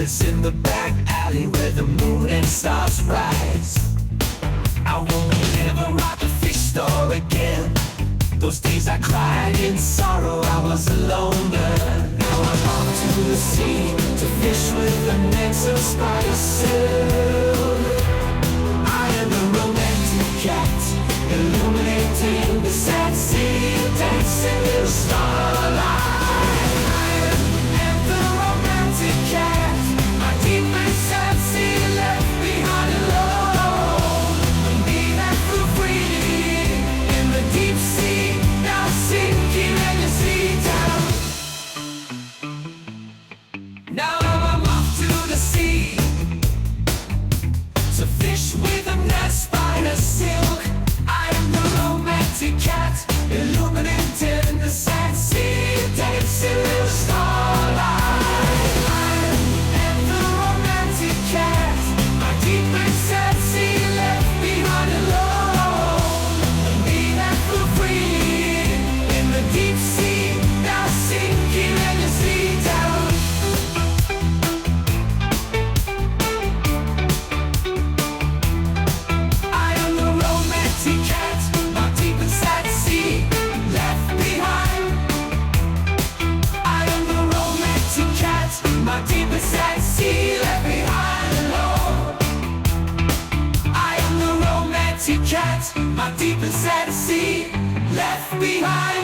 restless in the back alley where the moon and stars rise. I won't ever rob the fish store again. Those days I cried in sorrow, I was alone. Now I'm off to the sea to fish with the nets of spider silk. I am the romantic cat, illuminating the sad sea, dancing in the starlight. I am the romantic cat, my deep and sad sea left behind alone. Me that flew free in the deep sea, now sinking in the sea down. Now I'm off to the sea to fish with a net spider silk. I am the romantic cat, illuminating the sad sea, dancing in the starlight. I am the romantic cat, my deep and sad sea left behind alone. Me that flew free in the deep sea, now sinking in the sea down. I am the romantic cat, my deep and sad sea left behind. I am the romantic cat, my deep and sad sea left behind alone. I am the romantic cat, my deep and sad sea left behind.